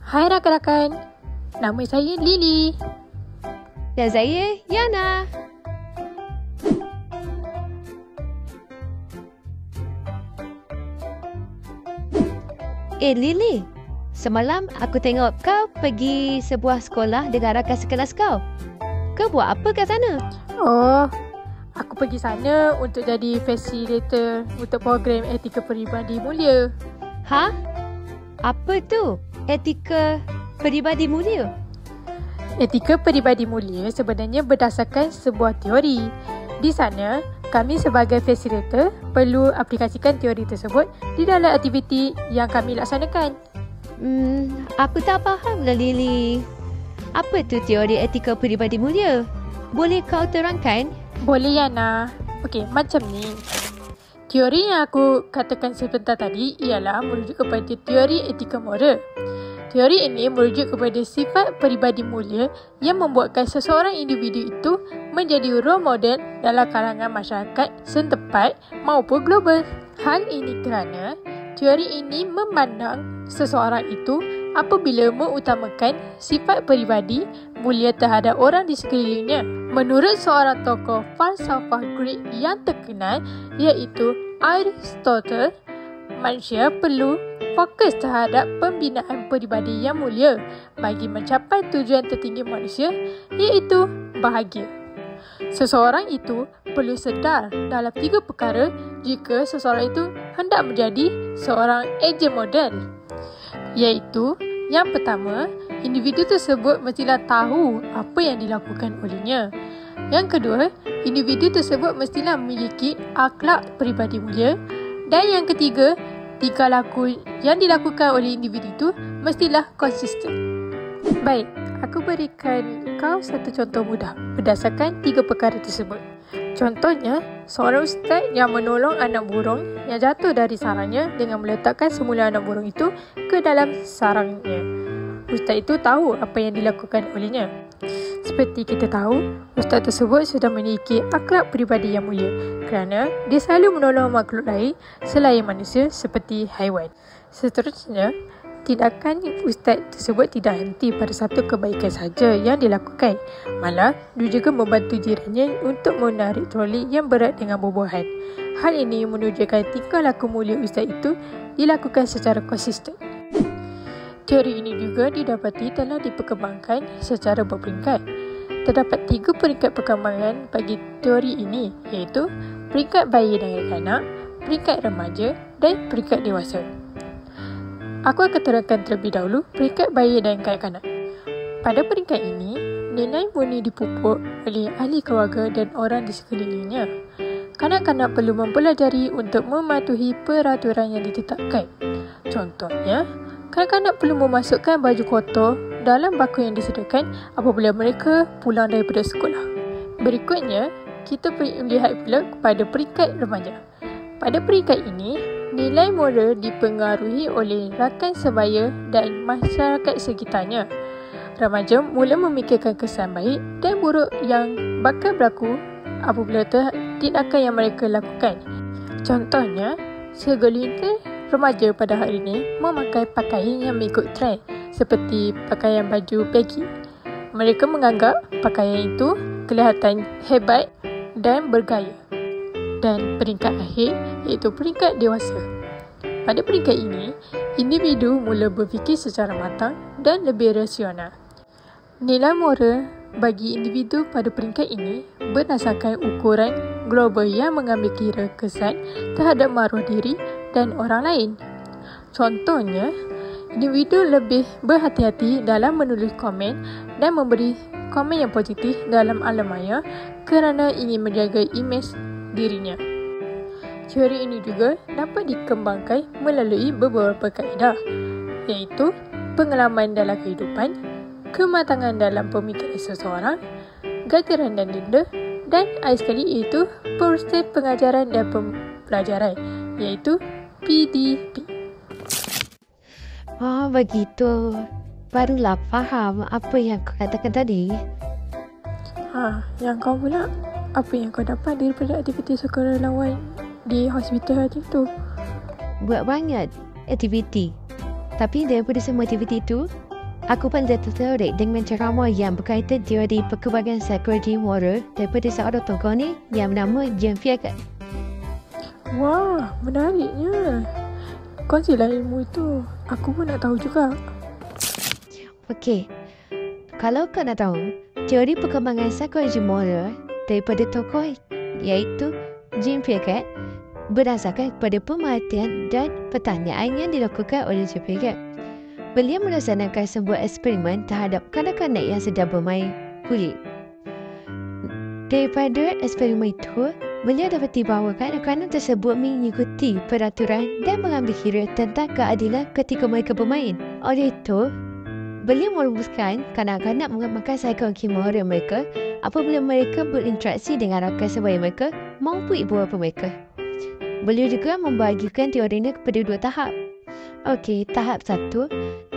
Hai rakan-rakan, nama saya Lily. Dan saya Yana. Lily, semalam aku tengok kau pergi sebuah sekolah dengan rakan sekelas kau. Kau buat apa kat sana? Oh, aku pergi sana untuk jadi facilitator untuk program etika peribadi mulia. Ha? Apa tu? Etika peribadi mulia? Etika peribadi mulia sebenarnya berdasarkan sebuah teori. Di sana, kami sebagai facilitator perlu aplikasikan teori tersebut di dalam aktiviti yang kami laksanakan. Aku tak faham lah Lily. Apa tu teori etika peribadi mulia? Boleh kau terangkan? Boleh Yana. Okey, macam ni. Teori yang aku katakan sebentar tadi ialah merujuk kepada teori etika moral. Teori ini merujuk kepada sifat peribadi mulia yang membuatkan seseorang individu itu menjadi role model dalam kalangan masyarakat setempat maupun global. Hal ini kerana teori ini memandang seseorang itu apabila mengutamakan sifat peribadi mulia terhadap orang di sekelilingnya. Menurut seorang tokoh falsafah Greek yang terkenal iaitu Aristotle, manusia perlu fokus terhadap pembinaan peribadi yang mulia bagi mencapai tujuan tertinggi manusia iaitu bahagia. Seseorang itu perlu sedar dalam 3 perkara jika seseorang itu hendak menjadi seorang agent model. Iaitu, yang pertama, individu tersebut mestilah tahu apa yang dilakukan olehnya. Yang kedua, individu tersebut mestilah memiliki akhlak peribadi mulia. Dan yang ketiga, tingkah laku yang dilakukan oleh individu itu mestilah konsisten. Baik, aku berikan kau satu contoh mudah berdasarkan 3 perkara tersebut. Contohnya, seorang ustaz yang menolong anak burung yang jatuh dari sarangnya dengan meletakkan semula anak burung itu ke dalam sarangnya. Ustaz itu tahu apa yang dilakukan olehnya. Seperti kita tahu, ustaz tersebut sudah memiliki akhlak peribadi yang mulia kerana dia selalu menolong makhluk lain selain manusia seperti haiwan. Seterusnya, tindakan ustaz tersebut tidak henti pada satu kebaikan saja yang dilakukan. Malah, dia juga membantu jirannya untuk menarik troli yang berat dengan buah-buahan. Hal ini menunjukkan tingkah laku mulia ustaz itu dilakukan secara konsisten. Teori ini juga didapati telah diperkembangkan secara berperingkat. Terdapat 3 peringkat perkembangan bagi teori ini iaitu peringkat bayi dan kanak-kanak, peringkat remaja dan peringkat dewasa. Aku akan terangkan terlebih dahulu peringkat bayi dan kanak-kanak. Pada peringkat ini, nilai murni dipupuk oleh ahli keluarga dan orang di sekelilingnya. Kanak-kanak perlu mempelajari untuk mematuhi peraturan yang ditetapkan. Contohnya, kanak-kanak perlu memasukkan baju kotor dalam bako yang disediakan apabila mereka pulang daripada sekolah. Berikutnya, kita perlu lihat pula kepada peringkat remaja. Pada peringkat ini, nilai moral dipengaruhi oleh rakan sebaya dan masyarakat sekitarnya. Remaja mula memikirkan kesan baik dan buruk yang bakal berlaku apabila tindakan yang mereka lakukan. Contohnya, segelintir remaja pada hari ini memakai pakaian yang mengikut trend seperti pakaian baju baggy. Mereka menganggap pakaian itu kelihatan hebat dan bergaya. Dan peringkat akhir iaitu peringkat dewasa. Pada peringkat ini, individu mula berfikir secara matang dan lebih rasional. Nilai moral bagi individu pada peringkat ini berdasarkan ukuran global yang mengambil kira kesan terhadap maruah diri dan orang lain. Contohnya, individu lebih berhati-hati dalam menulis komen dan memberi komen yang positif dalam alam maya kerana ingin menjaga imej dirinya. Teori ini juga dapat dikembangkan melalui beberapa kaedah iaitu pengalaman dalam kehidupan, kematangan dalam pemikiran seseorang, gagaran dan denda dan akhir sekali iaitu proses pengajaran dan pembelajaran iaitu PDP. Begitu. Barulah faham apa yang kau katakan tadi. Yang kau pula, apa yang kau dapat daripada aktiviti sukarelawan di hospital hari tu? Buat banyak aktiviti. Tapi daripada semua aktiviti itu, Aku pun tertarik dengan ceramah yang berkaitan teori perkembangan psikologi moral daripada seorang tokoh ni yang bernama Jean-Pierre Gault. Wah, menariknya. Kongsilah ilmu itu. Aku pun nak tahu juga. Okey, kalau kau nak tahu, teori perkembangan psikologi moral daripada tokoh iaitu Jean-Pierre Gault berdasarkan kepada pemerhatian dan pertanyaan yang dilakukan oleh Jean-Pierre Gault. Beliau melaksanakan sebuah eksperimen terhadap kanak-kanak yang sedang bermain kulit. Daripada eksperimen itu, beliau dapati bahawa kanak-kanak tersebut mengikuti peraturan dan mengambil kira tentang keadilan ketika mereka bermain. Oleh itu, beliau merumuskan kanak-kanak mengembangkan psikologi moral mereka apabila mereka berinteraksi dengan rakan sebaya mereka maupun ibu bapa mereka. Beliau juga membahagikan teorinya kepada 2 tahap. Okey, tahap 1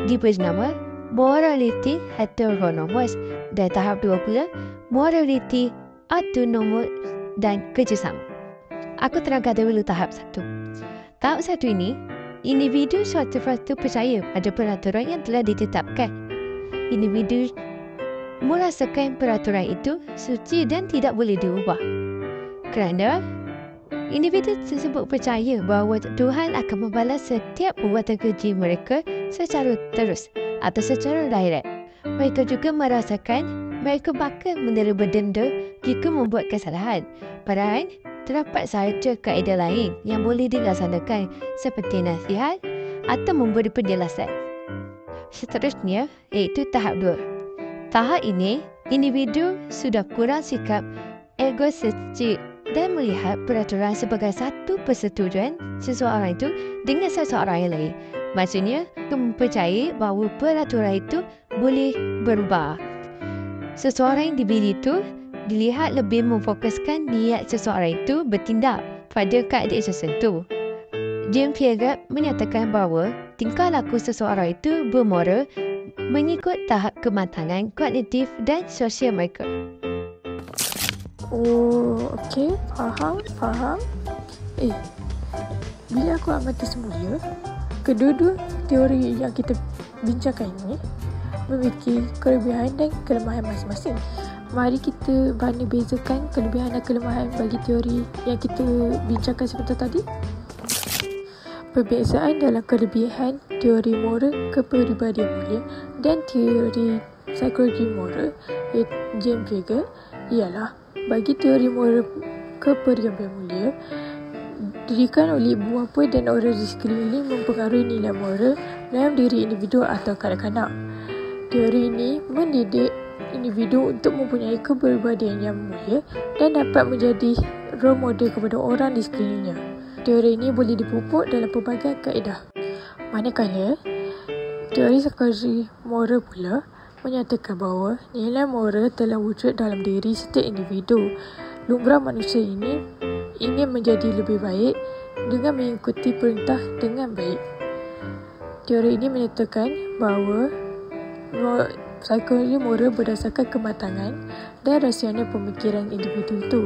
diberi nama morality heteronomous dan tahap 2 pula morality autonomous dan kerjasama. Aku terangkan dahulu tahap 1. Tahap 1 ini, individu suatu percaya pada peraturan yang telah ditetapkan. Individu merasakan peraturan itu suci dan tidak boleh diubah. Kerana individu tersebut percaya bahawa Tuhan akan membalas setiap perbuatan keji mereka secara terus atau secara direct. Mereka juga merasakan mereka bakal menerima denda jika membuat kesalahan. Padahal terdapat sahaja kaedah lain yang boleh dilaksanakan seperti nasihat atau memberi penjelasan. Seterusnya iaitu tahap 2. Tahap ini, individu sudah kurang sikap egosentrik dan melihat peraturan sebagai satu persetujuan seseorang itu dengan seseorang yang lain. Maksudnya, mempercayai bahawa peraturan itu boleh berubah. Seseorang yang dibeli itu dilihat lebih memfokuskan niat seseorang itu bertindak pada keadaan tertentu. Jean-Pierre Gault menyatakan bahawa tingkah laku seseorang itu bermoral mengikut tahap kematangan kognitif dan sosial mereka. Oh, okey. Faham. Bila aku amati semula, kedua-dua teori yang kita bincangkan ini memiliki kelebihan dan kelemahan masing-masing. Mari kita bezakan kelebihan dan kelemahan bagi teori yang kita bincangkan sebentar tadi. Perbezaan dalam kelebihan teori moral kepribadian mulia dan teori psikologi moral Jean-Pierre Gault ialah bagi teori moral kepribadian mulia didirikan oleh ibu bapa dan orang di sekeliling mempengaruhi nilai moral dalam diri individu atau kanak-kanak. Teori ini mendidik individu untuk mempunyai kepribadian yang mulia dan dapat menjadi role model kepada orang di sekelilingnya. Teori ini boleh dipupuk dalam pelbagai kaedah. Manakala, teori psikologi moral pula menyatakan bahawa nilai moral telah wujud dalam diri setiap individu. Lumrah manusia ini ingin menjadi lebih baik dengan mengikuti perintah dengan baik. Teori ini menyatakan bahawa psikologi moral berdasarkan kematangan dan rasional pemikiran individu itu.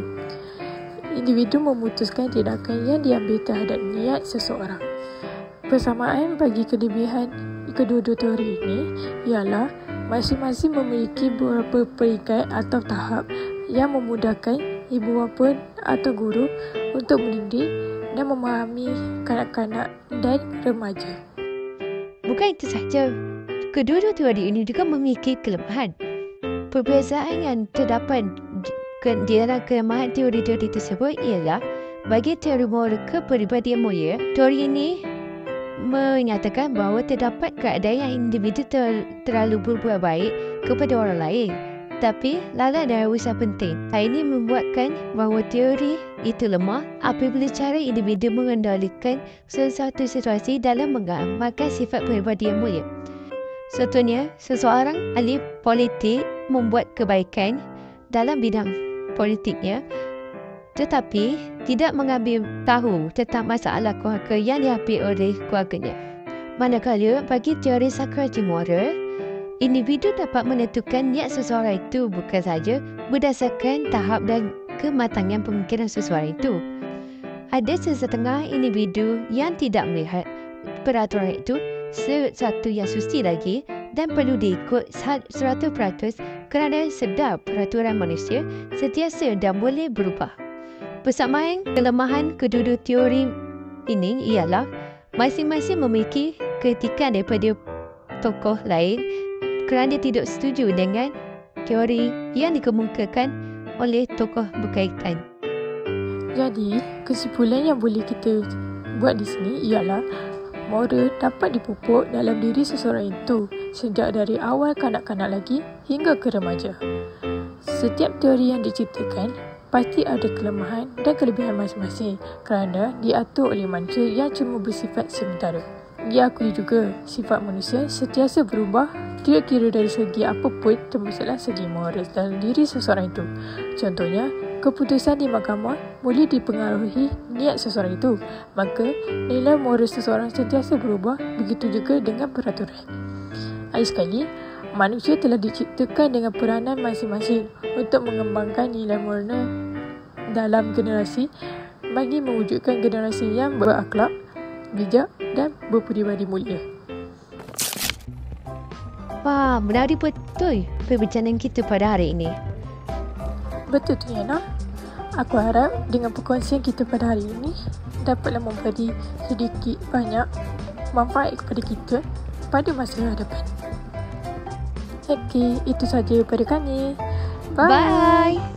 Individu memutuskan tindakan yang diambil terhadap niat seseorang. Persamaan bagi kelebihan kedua-dua teori ini ialah masing-masing memiliki beberapa peringkat atau tahap yang memudahkan ibu bapa atau guru untuk mendidik dan memahami kanak-kanak dan remaja. Bukan itu sahaja, kedua-dua teori ini juga memiliki kelemahan. Perbezaan yang terdapat di dalam kelemahan teori-teori tersebut ialah bagi teori moral kepribadian mulia, teori ini menyatakan bahawa terdapat keadaan yang individu terlalu berbuat baik kepada orang lain, tapi lalai dari usaha penting. Hal ini membuatkan bahawa teori itu lemah apabila cara individu mengendalikan sesuatu situasi dalam mengamalkan sifat peribadian mulia. Contohnya, seseorang ahli politik membuat kebaikan dalam bidang politiknya tetapi tidak mengambil tahu tentang masalah keluarga yang dihadapi oleh keluarganya. Manakala bagi teori psikologi moral, individu dapat menentukan niat seseorang itu bukan sahaja berdasarkan tahap dan kematangan pemikiran seseorang itu. Ada sesetengah individu yang tidak melihat peraturan itu sesuatu yang suci lagi dan perlu diikut 100% kerana sedar peraturan manusia sentiasa dan boleh berubah. Persamaan kelemahan kedua-dua teori ini ialah masing-masing memiliki kritikan daripada tokoh lain kerana tidak setuju dengan teori yang dikemukakan oleh tokoh berkaitan. Jadi, kesimpulan yang boleh kita buat di sini ialah moral dapat dipupuk dalam diri seseorang itu sejak dari awal kanak-kanak lagi hingga ke remaja. Setiap teori yang diciptakan pasti ada kelemahan dan kelebihan masing-masing kerana diatur oleh manusia yang cuma bersifat sementara. Diakui juga sifat manusia sentiasa berubah tidak kira dari segi apapun termasuklah segi moral dalam diri seseorang itu. Contohnya, keputusan di mahkamah boleh dipengaruhi niat seseorang itu. Maka, nilai moral seseorang sentiasa berubah, begitu juga dengan peraturan. Lagi sekali, manusia telah diciptakan dengan peranan masing-masing untuk mengembangkan nilai moral dalam generasi bagi mewujudkan generasi yang berakhlak, bijak dan berperibadi mulia. Wah, menarik betul perbincangan kita pada hari ini. Betul tu Yana. Aku harap dengan perkongsian kita pada hari ini dapatlah memberi sedikit banyak manfaat kepada kita pada masa hadapan. Okey, itu saja daripada kami. Bye. Bye.